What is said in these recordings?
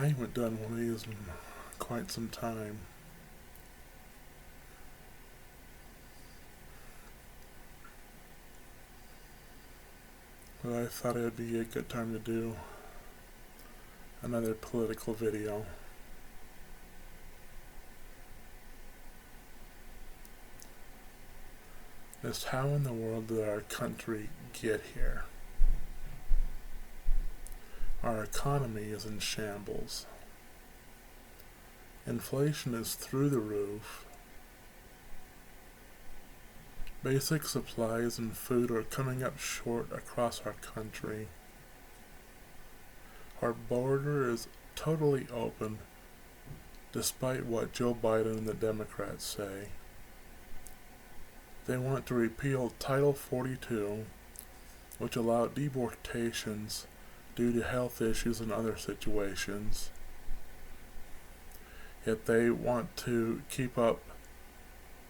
I haven't done one of these in quite some time. But I thought it would be a good time to do another political video. Just how in the world did our country get here? Our economy is in shambles. Inflation is through the roof. Basic supplies and food are coming up short across our country. Our border is totally open, despite what Joe Biden and the Democrats say. They want to repeal Title 42, which allowed deportations due to health issues and other situations. Yet they want to keep up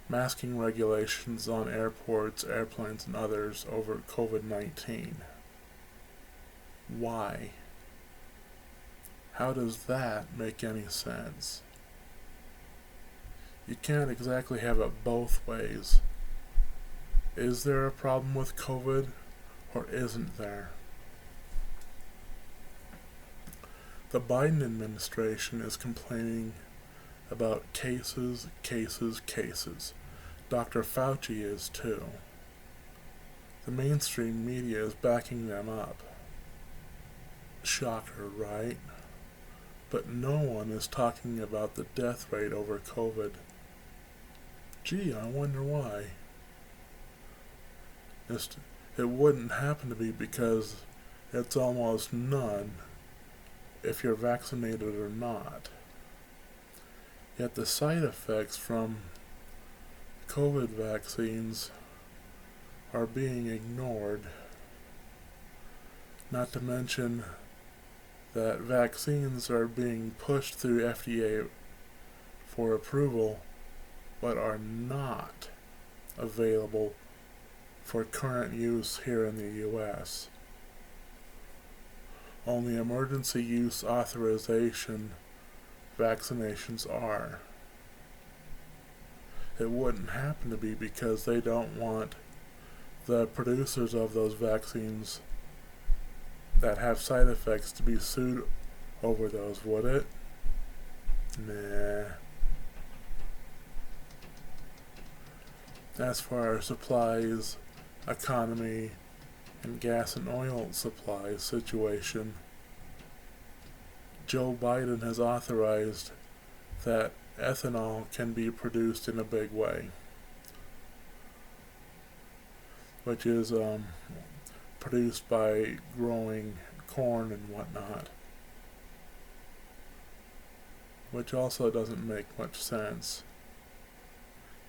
masking regulations on airports, airplanes, and others over COVID-19. Why? How does that make any sense? You can't exactly have it both ways. Is there a problem with COVID, or isn't there? The Biden administration is complaining about cases. Dr. Fauci is too. The mainstream media is backing them up. Shocker, right? But no one is talking about the death rate over COVID. Gee, I wonder why. It wouldn't happen to be because it's almost none if you're vaccinated or not. Yet the side effects from COVID vaccines are being ignored. Not to mention that vaccines are being pushed through FDA for approval, but are not available for current use here in the U.S. Only emergency use authorization vaccinations are. It wouldn't happen to be because they don't want the producers of those vaccines that have side effects to be sued over those, would it? Nah. As for our supplies, economy, and gas and oil supply situation, Joe Biden has authorized that ethanol can be produced in a big way, which is produced by growing corn and whatnot, which also doesn't make much sense.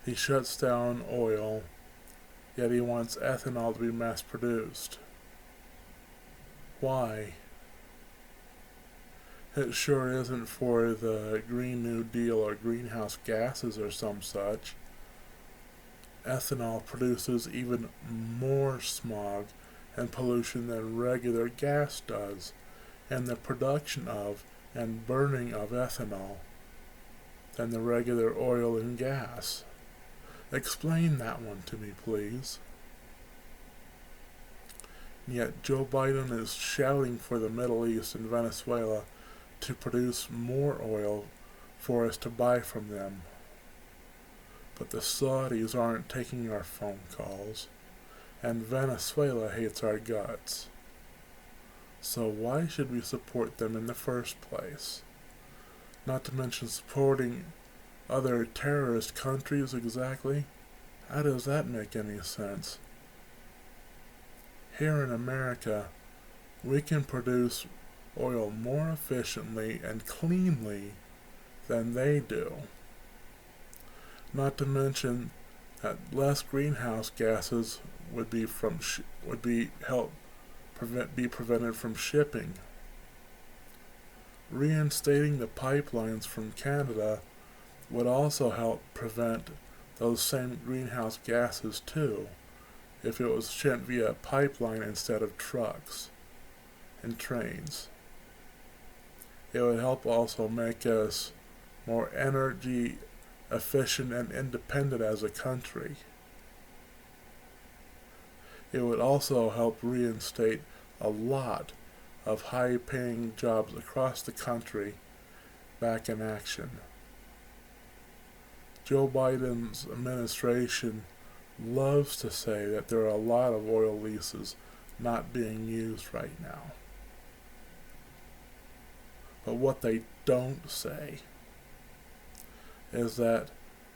He shuts down oil, yet he wants ethanol to be mass produced. Why? It sure isn't for the Green New Deal or greenhouse gases or some such. Ethanol produces even more smog and pollution than regular gas does, and the production of and burning of ethanol than the regular oil and gas. Explain that one to me, please. Yet Joe Biden is shouting for the Middle East and Venezuela to produce more oil for us to buy from them. But the Saudis aren't taking our phone calls, and Venezuela hates our guts. So why should we support them in the first place? Not to mention supporting other terrorist countries exactly? How does that make any sense? Here in America, we can produce oil more efficiently and cleanly than they do. Not to mention that less greenhouse gases would be prevented from shipping. Reinstating the pipelines from Canada would also help prevent those same greenhouse gases too, if it was shipped via pipeline instead of trucks and trains. It would help also make us more energy efficient and independent as a country. It would also help reinstate a lot of high-paying jobs across the country back in action. Joe Biden's administration loves to say that there are a lot of oil leases not being used right now. But what they don't say is that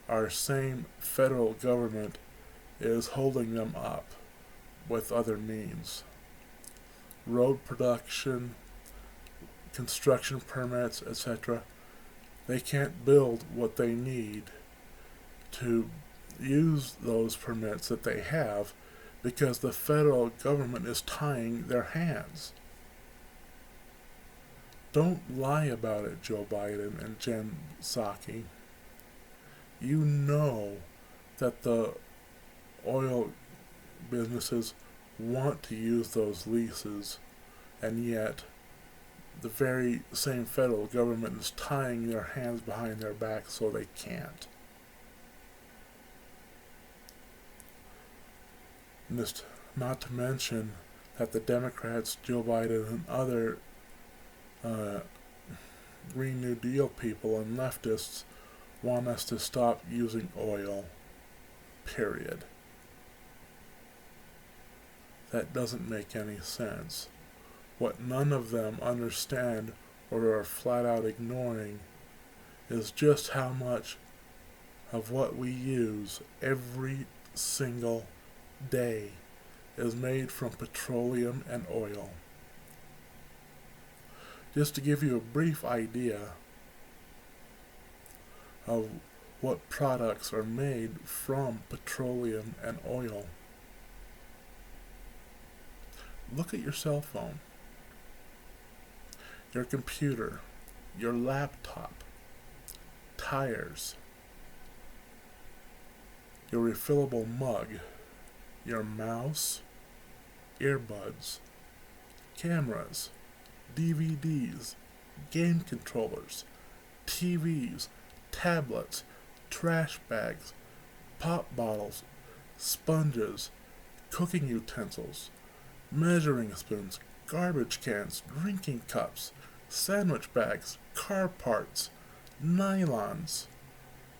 our same federal government is holding them up with other means. Road production, construction permits, etc. They can't build what they need to use those permits that they have because the federal government is tying their hands. Don't lie about it, Joe Biden and Jen Psaki. You know that the oil businesses want to use those leases, and yet the very same federal government is tying their hands behind their back so they can't. And just not to mention that the Democrats, Joe Biden, and other Green New Deal people and leftists want us to stop using oil. Period. That doesn't make any sense. What none of them understand or are flat out ignoring is just how much of what we use every single day is made from petroleum and oil. Just to give you a brief idea of what products are made from petroleum and oil. Look at your cell phone, your computer, your laptop, tires, your refillable mug, your mouse, earbuds, cameras, DVDs, game controllers, TVs, tablets, trash bags, pop bottles, sponges, cooking utensils, measuring spoons, garbage cans, drinking cups, sandwich bags, car parts, nylons,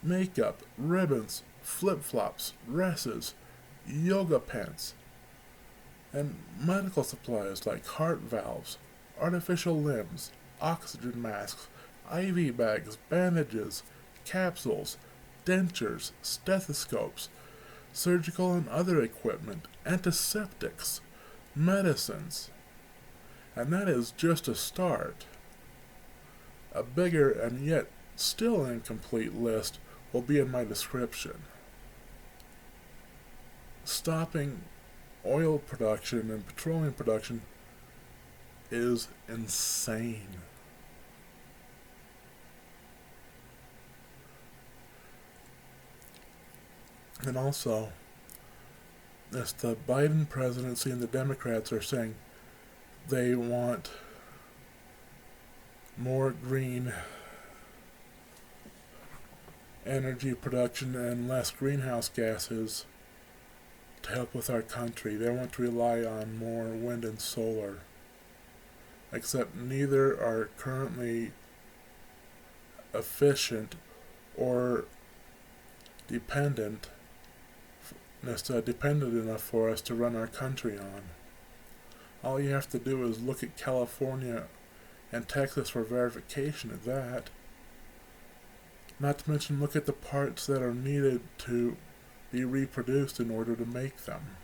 makeup, ribbons, flip-flops, dresses, yoga pants, and medical supplies like heart valves, artificial limbs, oxygen masks, IV bags, bandages, capsules, dentures, stethoscopes, surgical and other equipment, antiseptics, medicines. And that is just a start. A bigger and yet still incomplete list will be in my description. Stopping oil production and petroleum production is insane. And also, as the Biden presidency and the Democrats are saying they want more green energy production and less greenhouse gases to help with our country. They want to rely on more wind and solar. Except neither are currently efficient or dependent enough for us to run our country on. All you have to do is look at California and Texas for verification of that. Not to mention look at the parts that are needed to be reproduced in order to make them.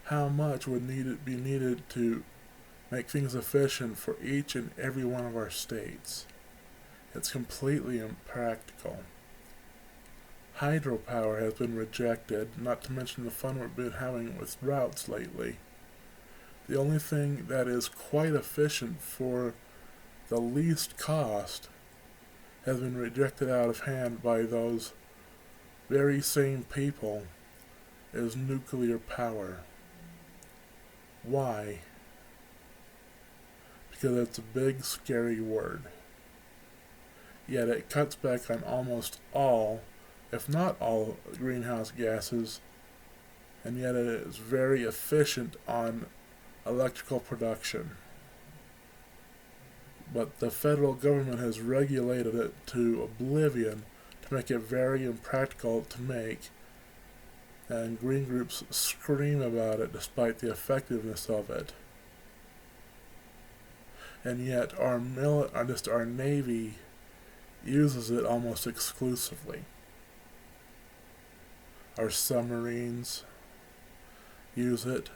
How much would be needed to make things efficient for each and every one of our states? It's completely impractical. Hydropower has been rejected, not to mention the fun we've been having with droughts lately. The only thing that is quite efficient for the least cost has been rejected out of hand by those very same people is nuclear power. Why? because it's a big, scary word. Yet it cuts back on almost all, if not all, greenhouse gases, and yet it is very efficient on electrical production. But the federal government has regulated it to oblivion to make it very impractical to make, and green groups scream about it despite the effectiveness of it. And yet our Navy uses it almost exclusively. Our submarines use it,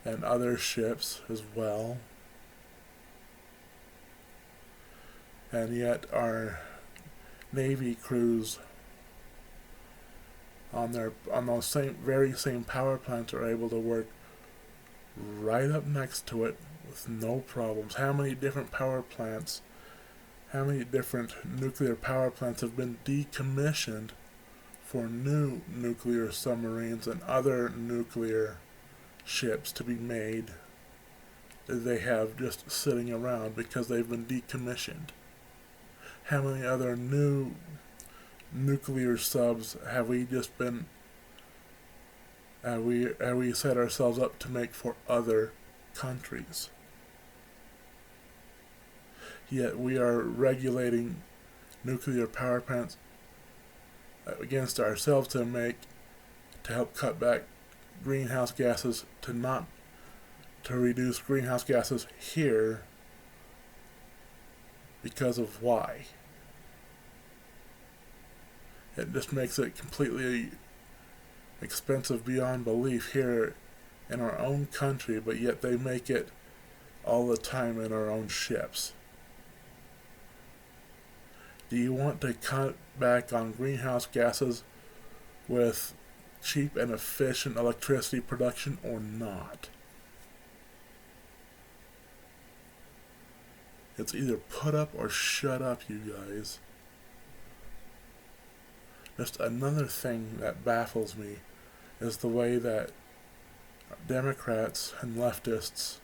and other ships as well. And yet our Navy crews on those very same power plants are able to work right up next to it with no problems. How many different nuclear power plants have been decommissioned for new nuclear submarines and other nuclear ships to be made that they have just sitting around because they've been decommissioned? How many other new nuclear subs have we set ourselves up to make for other countries? Yet we are regulating nuclear power plants against ourselves to help cut back greenhouse gases, to reduce greenhouse gases here, because of why? It just makes it completely expensive beyond belief here in our own country, but yet they make it all the time in our own ships. Do you want to cut back on greenhouse gases with cheap and efficient electricity production or not? It's either put up or shut up, you guys. Just another thing that baffles me is the way that Democrats and leftists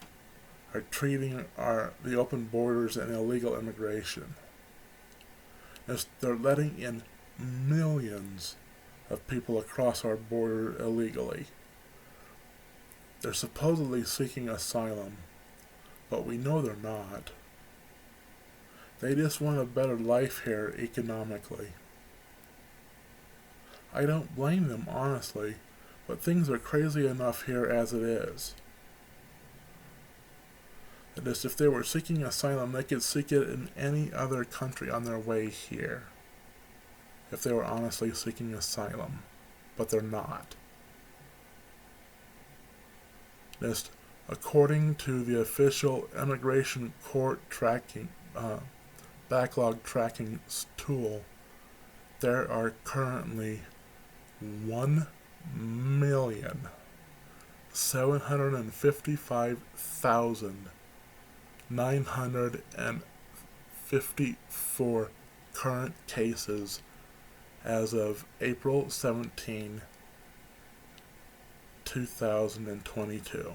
are treating the open borders and illegal immigration. They're letting in millions of people across our border illegally. They're supposedly seeking asylum, but we know they're not. They just want a better life here economically. I don't blame them, honestly, but things are crazy enough here as it is. That is, if they were seeking asylum, they could seek it in any other country on their way here. If they were honestly seeking asylum, but they're not. Just according to the official immigration court backlog tracking tool, there are currently 1,755,954 current cases as of April 17, 2022.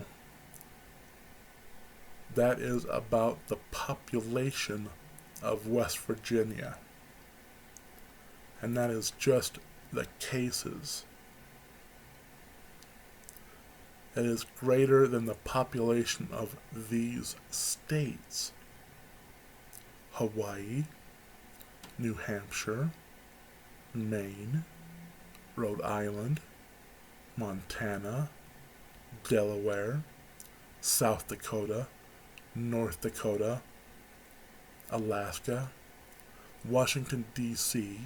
That is about the population of West Virginia. And that is just the cases. It is greater than the population of these states: Hawaii, New Hampshire, Maine, Rhode Island, Montana, Delaware, South Dakota, North Dakota, Alaska, Washington, D.C.,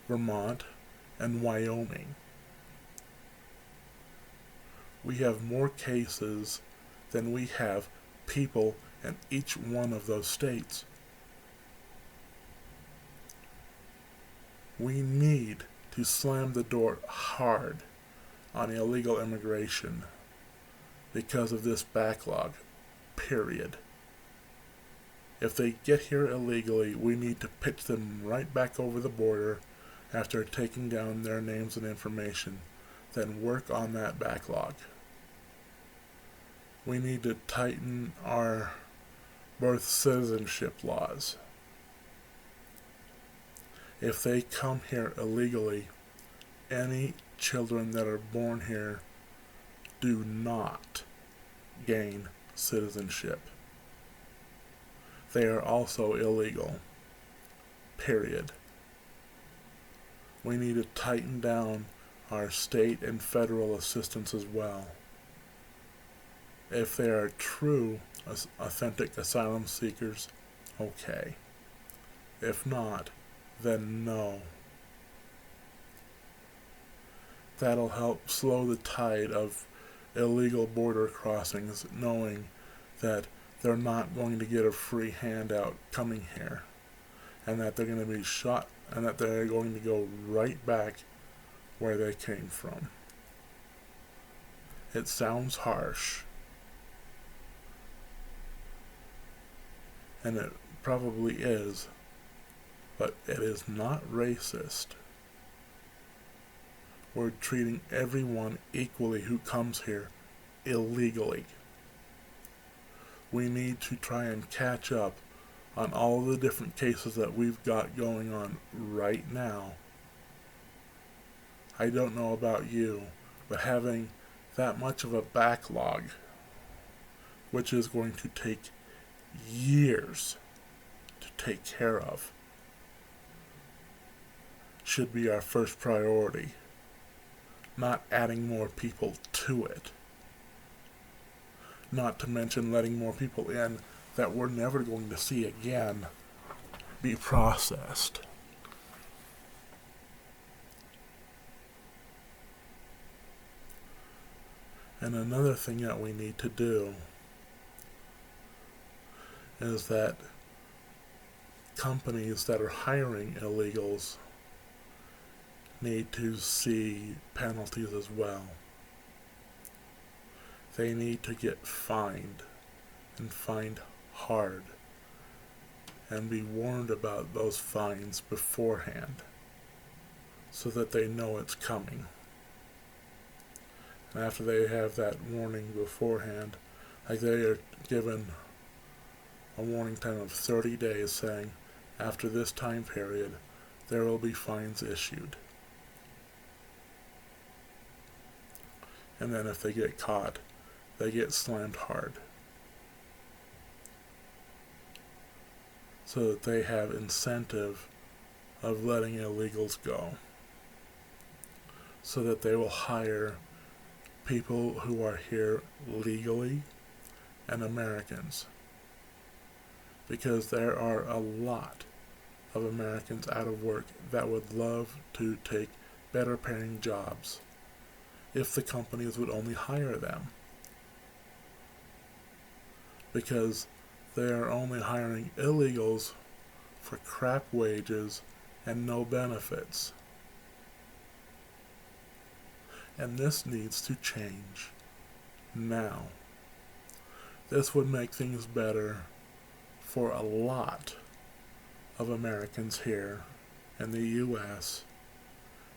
Vermont, and Wyoming. We have more cases than we have people in each one of those states. We need to slam the door hard on illegal immigration because of this backlog, period. If they get here illegally, we need to pitch them right back over the border after taking down their names and information, then work on that backlog. We need to tighten our birth citizenship laws. If they come here illegally, any children that are born here do not gain citizenship. They are also illegal. Period. We need to tighten down our state and federal assistance as well. If they are true, authentic asylum seekers, okay. If not, then no. That'll help slow the tide of illegal border crossings, knowing that they're not going to get a free handout coming here, and that they're going to be shot, and that they're going to go right back where they came from. It sounds harsh, and it probably is, but it is not racist. We're treating everyone equally who comes here illegally. We need to try and catch up on all the different cases that we've got going on right now. I don't know about you, but having that much of a backlog, which is going to take years to take care of, should be our first priority, not adding more people to it. Not to mention letting more people in that we're never going to see again be processed. And another thing that we need to do is that companies that are hiring illegals need to see penalties as well. They need to get fined, and fined hard, and be warned about those fines beforehand so that they know it's coming. And after they have that warning beforehand, like they are given a warning time of 30 days saying, after this time period, there will be fines issued. And then if they get caught, they get slammed hard. So that they have incentive of letting illegals go. So that they will hire people who are here legally and Americans. Because there are a lot of Americans out of work that would love to take better paying jobs if the companies would only hire them. Because they are only hiring illegals for crap wages and no benefits. And this needs to change now. This would make things better for a lot of Americans here in the U.S.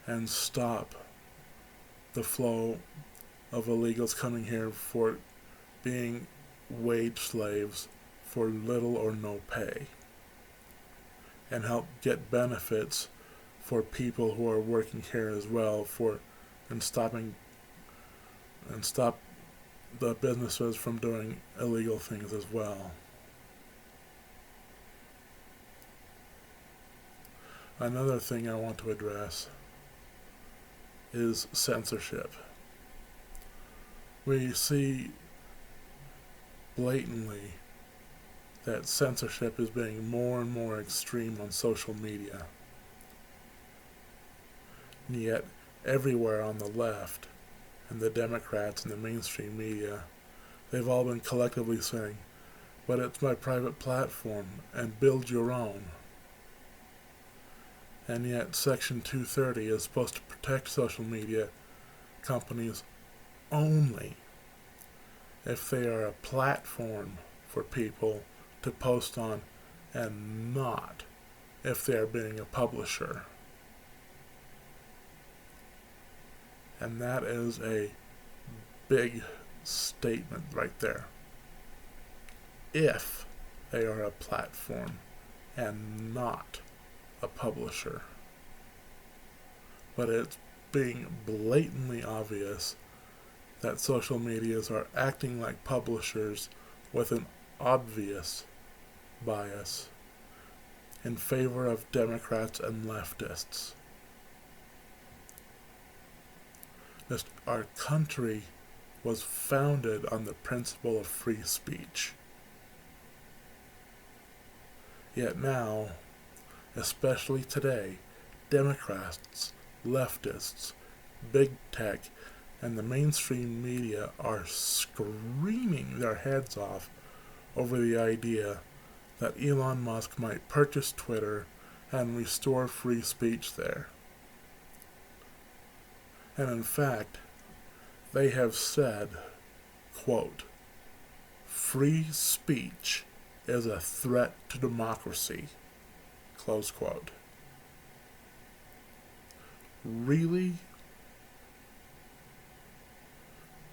and stop the flow of illegals coming here for being wage slaves for little or no pay, and help get benefits for people who are working here as well, and stop the businesses from doing illegal things as well. Another thing I want to address is censorship. We see blatantly that censorship is being more and more extreme on social media. And yet, everywhere on the left, and the Democrats and the mainstream media, they've all been collectively saying, but it's my private platform, and build your own. And yet Section 230 is supposed to protect social media companies only if they are a platform for people to post on, and not if they are being a publisher. And that is a big statement right there. If they are a platform and not a publisher. But it's being blatantly obvious that social medias are acting like publishers with an obvious bias in favor of Democrats and leftists. Our country was founded on the principle of free speech. Yet now, especially today, Democrats, leftists, big tech, and the mainstream media are screaming their heads off over the idea that Elon Musk might purchase Twitter and restore free speech there. And in fact, they have said, quote, "Free speech is a threat to democracy," close quote. Really?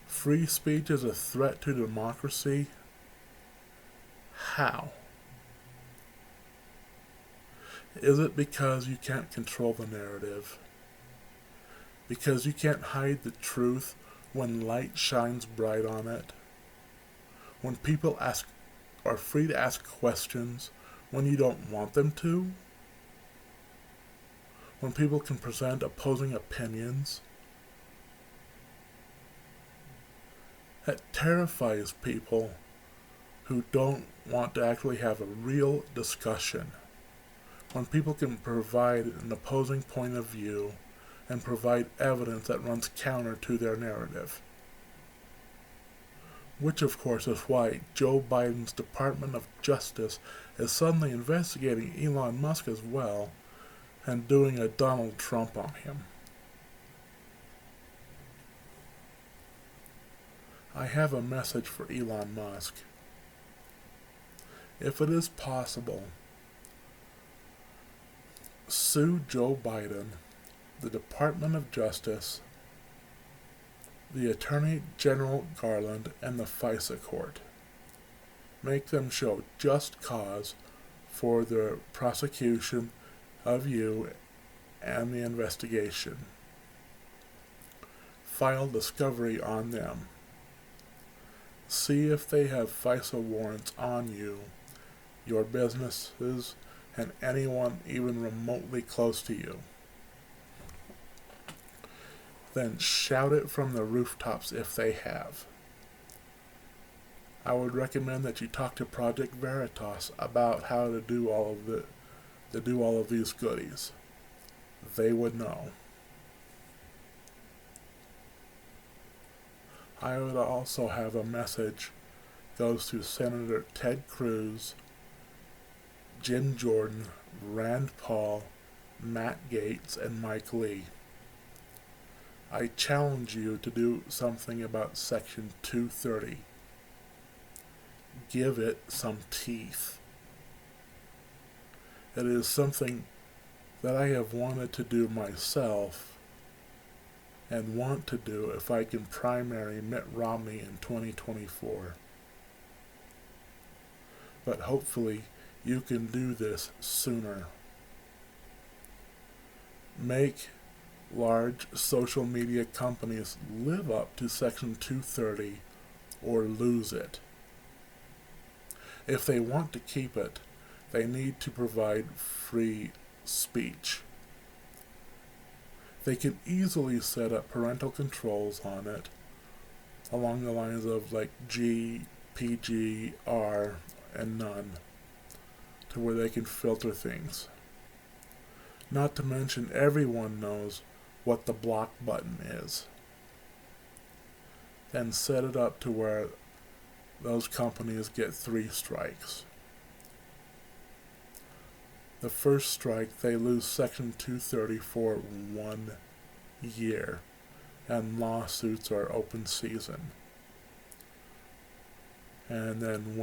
Free speech is a threat to democracy? How? Is it because you can't control the narrative? Because you can't hide the truth when light shines bright on it? When people are free to ask questions when you don't want them to? When people can present opposing opinions? That terrifies people who don't want to actually have a real discussion. When people can provide an opposing point of view and provide evidence that runs counter to their narrative. Which, of course, is why Joe Biden's Department of Justice is suddenly investigating Elon Musk as well and doing a Donald Trump on him. I have a message for Elon Musk. If it is possible, sue Joe Biden, the Department of Justice, the Attorney General Garland, and the FISA court. Make them show just cause for the prosecution of you and the investigation. File discovery on them. See if they have FISA warrants on you, your businesses, and anyone even remotely close to you. Then shout it from the rooftops if they have. I would recommend that you talk to Project Veritas about how to do all of these goodies. They would know. I would also have a message goes to Senator Ted Cruz, Jim Jordan, Rand Paul, Matt Gaetz, and Mike Lee. I challenge you to do something about Section 230. Give it some teeth. It is something that I have wanted to do myself and want to do if I can primary Mitt Romney in 2024. But hopefully you can do this sooner. Make large social media companies live up to Section 230 or lose it. If they want to keep it, they need to provide free speech. They can easily set up parental controls on it along the lines of like G, PG, R, and none, to where they can filter things. Not to mention everyone knows what the block button is. Then set it up to where those companies get 3 strikes. The first strike, they lose Section 230 for 1 year, and lawsuits are open season. And then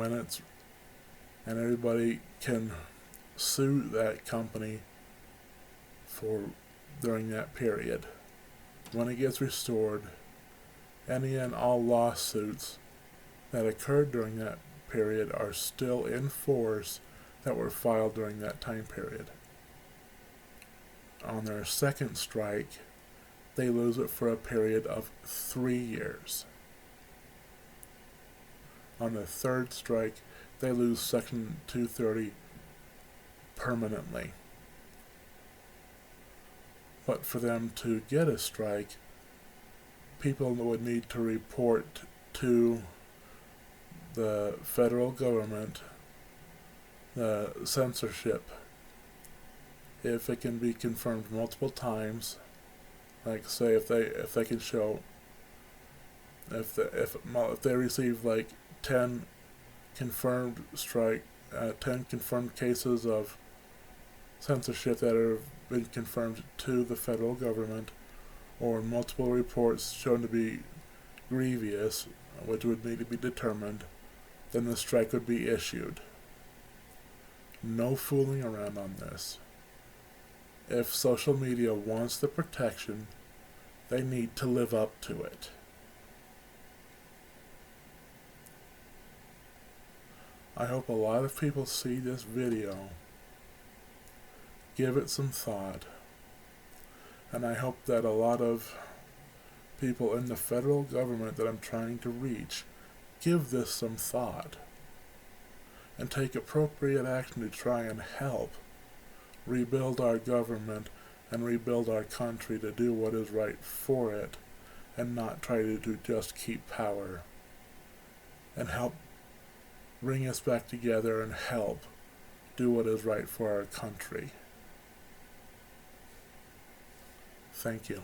and everybody can sue that company during that period. When it gets restored, any and all lawsuits that occurred during that period are still in force that were filed during that time period. On their second strike, they lose it for a period of 3 years. On the third strike, they lose Section 230 permanently. But for them to get a strike, people would need to report to the federal government the censorship. If it can be confirmed multiple times, like say if they can show if they receive like 10 confirmed 10 confirmed cases of censorship that have been confirmed to the federal government, or multiple reports shown to be grievous, which would need to be determined, then the strike would be issued. No fooling around on this. If social media wants the protection, they need to live up to it. I hope a lot of people see this video, give it some thought, and I hope that a lot of people in the federal government that I'm trying to reach give this some thought and take appropriate action to try and help rebuild our government and rebuild our country to do what is right for it, and not try to just keep power, and help bring us back together and help do what is right for our country. Thank you.